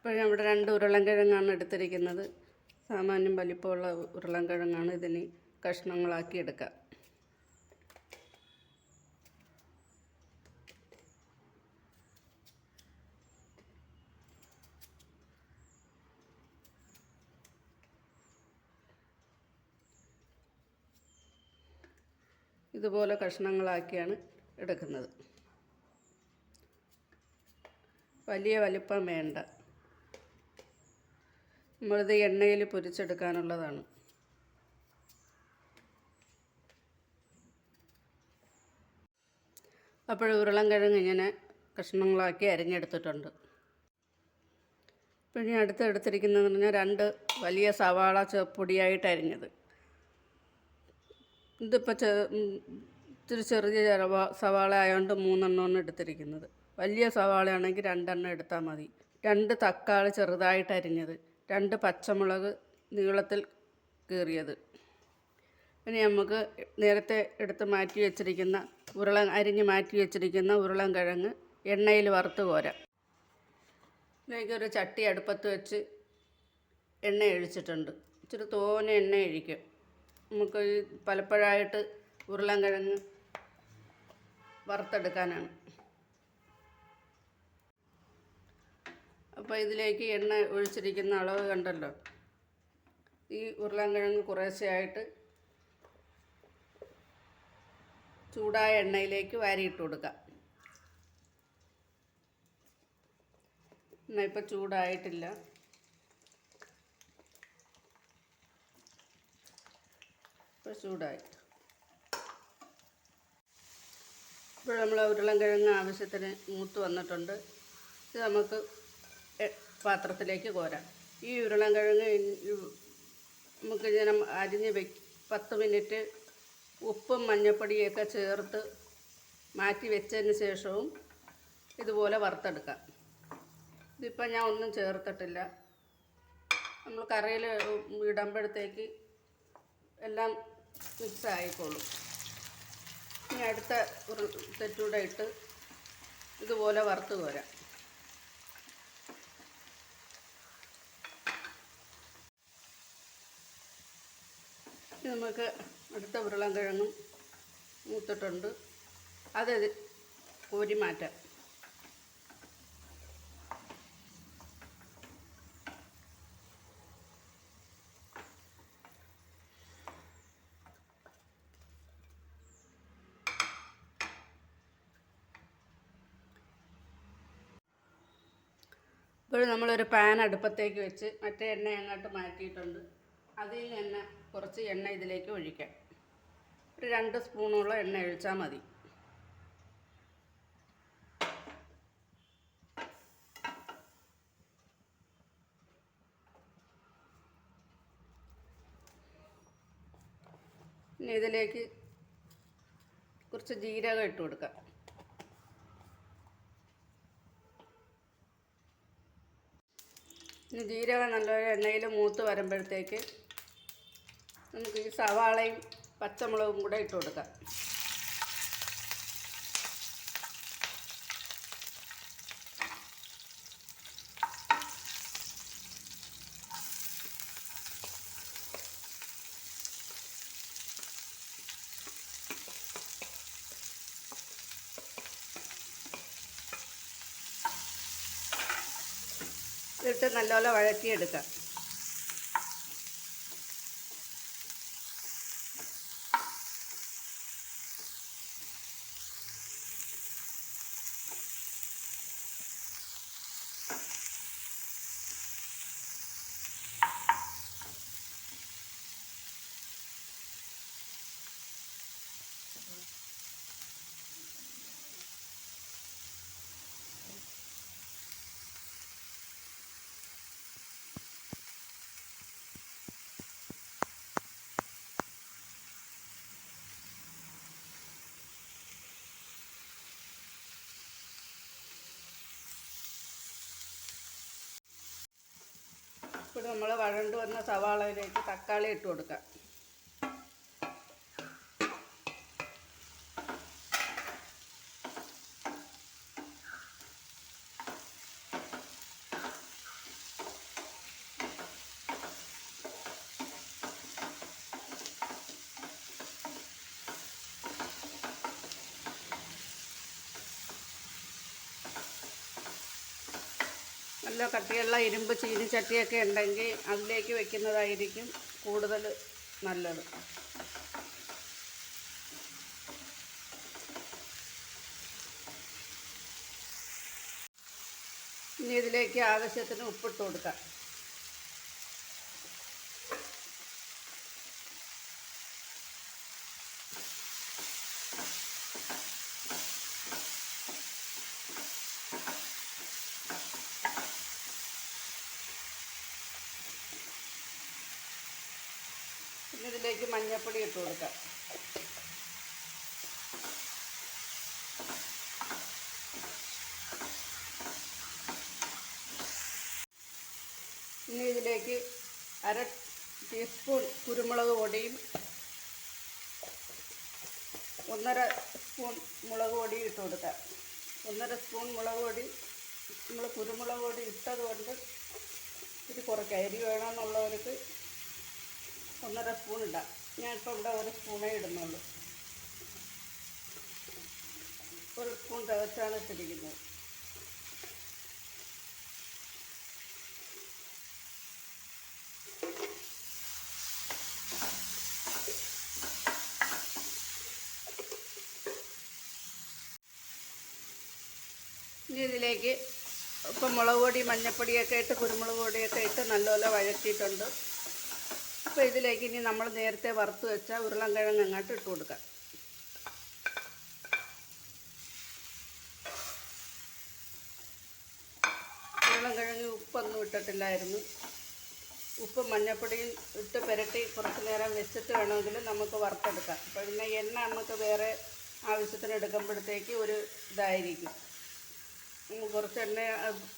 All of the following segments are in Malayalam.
ഇപ്പോൾ ഞാൻ ഇവിടെ 2 ഉരുളൻകിഴങ്ങാണ് എടുത്തിരിക്കുന്നത്. സാമാന്യം വലിപ്പമുള്ള ഉരുളൻകിഴങ്ങാണ്. ഇതിന് കഷ്ണങ്ങളാക്കി എടുക്കാം. ഇതുപോലെ കഷ്ണങ്ങളാക്കിയാണ് എടുക്കുന്നത്. വലിയ വലിപ്പം വേണ്ട. നമ്മളിത് എണ്ണയിൽ പൊരിച്ചെടുക്കാനുള്ളതാണ്. അപ്പോൾ ഉരുളൻകിഴങ്ങ് ഇങ്ങനെ കഷ്ണങ്ങളാക്കി അരിഞ്ഞെടുത്തിട്ടുണ്ട്. ഇപ്പോൾ ഇനി എടുത്തിരിക്കുന്നതെന്ന് പറഞ്ഞാൽ 2 വലിയ സവാള പൊടിയായിട്ട് അരിഞ്ഞത്. ഇതിപ്പോൾ ഇത്തിരി ചെറിയ സവാള ആയതുകൊണ്ട് 3 എണ്ണമാണ് എടുത്തിരിക്കുന്നത്. വലിയ സവാളയാണെങ്കിൽ 2 എണ്ണം എടുത്താൽ മതി. 2 തക്കാളി ചെറുതായിട്ട് അരിഞ്ഞത്, 2 പച്ചമുളക് നീളത്തിൽ കീറിയത്. ഇനി നമുക്ക് നേരത്തെ എടുത്ത് മാറ്റി വെച്ചിരിക്കുന്ന അരിഞ്ഞ് മാറ്റി വെച്ചിരിക്കുന്ന ഉരുളൻകിഴങ്ങ് എണ്ണയിൽ വറുത്ത് കോരാം. ഇതിലേക്കൊരു ചട്ടി അടുപ്പത്ത് വെച്ച് എണ്ണ ഒഴിച്ചിട്ടുണ്ട്. ഇച്ചിരി തോനെ എണ്ണ ഒഴിക്കും. നമുക്ക് പലപ്പോഴായിട്ട് ഉരുളൻകിഴങ്ങ് വറുത്തെടുക്കാനാണ്. അപ്പോൾ ഇതിലേക്ക് എണ്ണ ഒഴിച്ചിരിക്കുന്ന അളവ് കണ്ടല്ലോ. ഈ ഉരുളൻകിഴങ്ങ് കുറേശ്ശെയായിട്ട് ചൂടായ എണ്ണയിലേക്ക് വാരിയിട്ട് കൊടുക്കാം. എന്നാൽ ഇപ്പോൾ ചൂടായിട്ടില്ല. ഇപ്പോൾ ചൂടായി. ഇപ്പോൾ നമ്മൾ ഉരുളൻകിഴങ്ങ് ആവശ്യത്തിന് മൂത്ത് വന്നിട്ടുണ്ട്. ഇത് നമുക്ക് പാത്രത്തിലേക്ക് കോരാം. ഈ ഉരുളൻകിഴങ്ങ് നമുക്ക് ഇങ്ങനെ അരിഞ്ഞ് 10 മിനിറ്റ് ഉപ്പും മഞ്ഞൾപ്പൊടിയൊക്കെ ചേർത്ത് മാറ്റി വെച്ചതിന് ശേഷവും ഇതുപോലെ വറുത്തെടുക്കാം. ഇതിപ്പോൾ ഞാൻ ഒന്നും ചേർത്തിട്ടില്ല. നമ്മൾ കറിയിൽ ഇടുമ്പോഴത്തേക്ക് എല്ലാം മിക്സ് ആയിക്കോളും. ഇനി അടുത്ത തെറ്റൂടെ ഇട്ട് ഇതുപോലെ വറുത്ത് കോരാം. നമുക്ക് അടുത്ത ഉരുളൻകിഴങ്ങും മൂത്തിട്ടുണ്ട്. അത് കോരി മാറ്റാം. ഇപ്പോൾ നമ്മളൊരു പാൻ അടുപ്പത്തേക്ക് വെച്ച് മറ്റേ എണ്ണ അങ്ങോട്ട് മാറ്റിയിട്ടുണ്ട്. അതിൽ നിന്ന് കുറച്ച് എണ്ണ ഇതിലേക്ക് ഒഴിക്കാം. ഒരു 2 സ്പൂണോളം എണ്ണ ഒഴിച്ചാൽ മതി. പിന്നെ ഇതിലേക്ക് കുറച്ച് ജീരകം ഇട്ട് കൊടുക്കാം. ഇനി ജീരകം നല്ലൊരു എണ്ണയിൽ മൂത്ത് വരുമ്പോഴത്തേക്ക് നമുക്ക് ഈ സവാളയും പച്ചമുളകും കൂടെ ഇട്ട് കൊടുക്കാം. ഇട്ട് നല്ലപോലെ വഴറ്റിയെടുക്കാം. ഇപ്പോൾ നമ്മൾ വഴണ്ട് വന്ന സവാളയിലേക്ക് തക്കാളി ഇട്ട് കൊടുക്കാം. നല്ല കട്ടിയുള്ള ഇരുമ്പ് ചീനിച്ചട്ടിയൊക്കെ ഉണ്ടെങ്കിൽ അതിലേക്ക് വെക്കുന്നതായിരിക്കും കൂടുതൽ നല്ലത്. ഇനി ഇതിലേക്ക് ആവശ്യത്തിന് ഉപ്പിട്ട് കൊടുക്കാം. പിന്നെ ഇതിലേക്ക് മഞ്ഞൾപ്പൊടി ഇട്ട് കൊടുക്കാം. ഇനി ഇതിലേക്ക് 1/2 ടീസ്പൂൺ കുരുമുളക് പൊടിയും 1/2 സ്പൂൺ മുളക് പൊടിയും ഇട്ട് കൊടുക്കാം. 1/2 സ്പൂൺ മുളക് പൊടി നമ്മൾ കുരുമുളക് പൊടി ഇട്ടത് കൊണ്ട് ഇത് കുറയ്ക്കാം. അരി വേണമെന്നുള്ളവർക്ക് 1/2 സ്പൂൺ ഇടാം. ഞാനിപ്പോൾ ഇവിടെ 1 സ്പൂണേ ഇടുന്നുള്ളൂ. 1 സ്പൂൺ തികച്ചാണ് ഇട്ടിരിക്കുന്നത്. ഇനി ഇതിലേക്ക് ഇപ്പം മുളക് പൊടി മഞ്ഞൾപ്പൊടിയൊക്കെ ഇട്ട് കുരുമുളക് പൊടിയൊക്കെ ഇട്ട് നല്ലപോലെ വഴറ്റിയിട്ടുണ്ട്. അപ്പോൾ ഇതിലേക്ക് ഇനി നമ്മൾ നേരത്തെ വറുത്ത് വെച്ച ഉരുളൻകിഴങ്ങ് അങ്ങോട്ട് ഇട്ട് കൊടുക്കാം. ഉരുളൻകിഴങ്ങ് ഉപ്പൊന്നും ഇട്ടിട്ടില്ലായിരുന്നു. ഉപ്പും മഞ്ഞൾപ്പൊടിയും ഇട്ട് പുരട്ടി കുറച്ച് നേരം വെച്ചിട്ട് വേണമെങ്കിൽ നമുക്ക് വറുത്തെടുക്കാം. അപ്പോൾ പിന്നെ എണ്ണ നമുക്ക് വേറെ ആവശ്യത്തിന് എടുക്കുമ്പോഴത്തേക്ക് ഒരു ഇതായിരിക്കും. കുറച്ച് എണ്ണ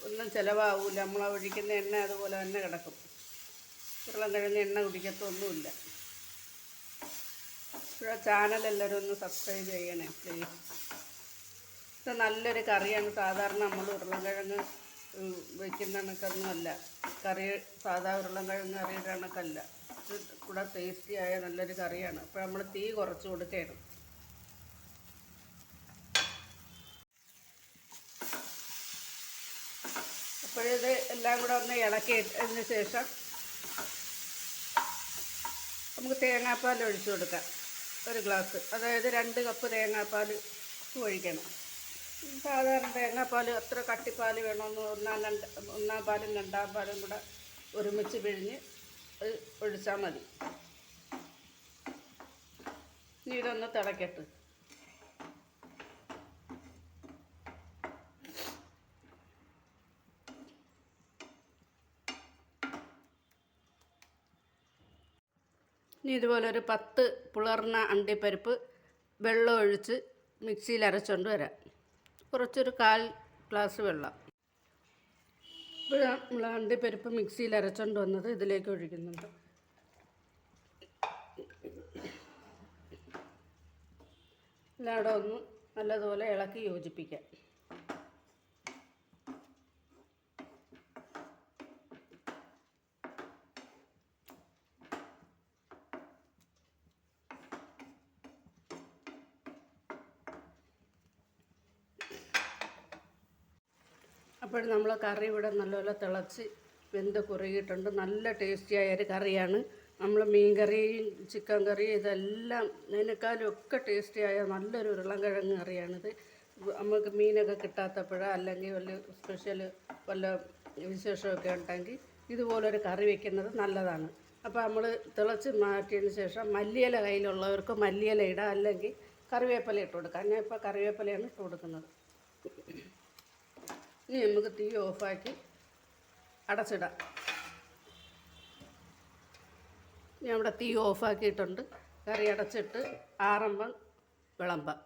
ഒന്നും ചിലവാകില്ല. നമ്മൾ ഒഴിക്കുന്ന എണ്ണ അതുപോലെ തന്നെ കിടക്കും. ഉരുളൻകിഴങ്ങ് എണ്ണ കുടിക്കത്തൊന്നുമില്ല. ഇപ്പോൾ ചാനൽ എല്ലാവരും ഒന്ന് സബ്സ്ക്രൈബ് ചെയ്യണേ പ്ലീസ്. ഇത് നല്ലൊരു കറിയാണ്. സാധാരണ നമ്മൾ ഉരുളൻകിഴങ്ങ് വയ്ക്കുന്ന കണക്കൊന്നുമല്ല കറി. സാധാ ഉരുളൻകിഴങ്ങ് കറിയുടെ കണക്കല്ല. ഇത് കൂടെ ടേസ്റ്റിയായ നല്ലൊരു കറിയാണ്. അപ്പോൾ നമ്മൾ തീ കുറച്ച് കൊടുക്കണം. അപ്പോഴിത് എല്ലാം കൂടെ ഒന്ന് ഇളക്കിയതിന് ശേഷം നമുക്ക് തേങ്ങാപ്പാൽ ഒഴിച്ചു കൊടുക്കാം. 1 ഗ്ലാസ്, അതായത് 2 കപ്പ് തേങ്ങാപ്പാൽ ഒഴിക്കണം. സാധാരണ തേങ്ങാപ്പാൽ അത്ര കട്ടിപ്പാൽ വേണമെന്ന് ഒന്നാം പാലും 2ാം പാലും കൂടെ ഒരുമിച്ച് പിഴിഞ്ഞ് ഒഴിച്ചാൽ മതി. ഇനി ഇതൊന്ന് തിളക്കട്ടെ. ഇനി ഇതുപോലെ ഒരു 10 പിളർന്ന അണ്ടിപ്പരിപ്പ് വെള്ളം ഒഴിച്ച് മിക്സിയിൽ അരച്ചുകൊണ്ട് വരാം. കുറച്ചൊരു 1/4 ഗ്ലാസ് വെള്ളം. ഇപ്പോൾ നമ്മൾ അണ്ടിപ്പരിപ്പ് മിക്സിയിൽ അരച്ചുകൊണ്ട് വന്നത് ഇതിലേക്ക് ഒഴിക്കുന്നുണ്ട്. എല്ലായിടെ ഒന്ന് നല്ലതുപോലെ ഇളക്കി യോജിപ്പിക്കാം. അപ്പോൾ നമ്മൾ കറി ഇവിടെ നല്ലപോലെ തിളച്ച് വെന്ത് കുറുകിയിട്ടുണ്ട്. നല്ല ടേസ്റ്റിയായ ഒരു കറിയാണ്. നമ്മൾ മീൻ കറിയും ചിക്കൻ കറിയും ഇതെല്ലാം അതിനേക്കാളും ഒക്കെ ടേസ്റ്റിയായ നല്ലൊരു ഉരുളൻകിഴങ്ങ് കറിയാണിത്. നമുക്ക് മീനൊക്കെ കിട്ടാത്തപ്പോഴോ അല്ലെങ്കിൽ വല്ല സ്പെഷ്യൽ വല്ല വിശേഷമൊക്കെ ഉണ്ടെങ്കിൽ ഇതുപോലൊരു കറി വയ്ക്കുന്നത് നല്ലതാണ്. അപ്പോൾ നമ്മൾ തിളച്ച് മാറ്റിയതിന് ശേഷം മല്ലിയില കയ്യിലുള്ളവർക്ക് മല്ലിയില ഇടാം, അല്ലെങ്കിൽ കറിവേപ്പില ഇട്ട് കൊടുക്കാം. ഞാൻ ഇപ്പോൾ കറിവേപ്പിലയാണ് ഇട്ട് കൊടുക്കുന്നത്. ഇനി നമുക്ക് തീ ഓഫാക്കി അടച്ചിടാം. ഞാൻ ഇവിടെ തീ ഓഫാക്കിയിട്ടുണ്ട്. കറി അടച്ചിട്ട് ആറുമ്പം വിളമ്പാം.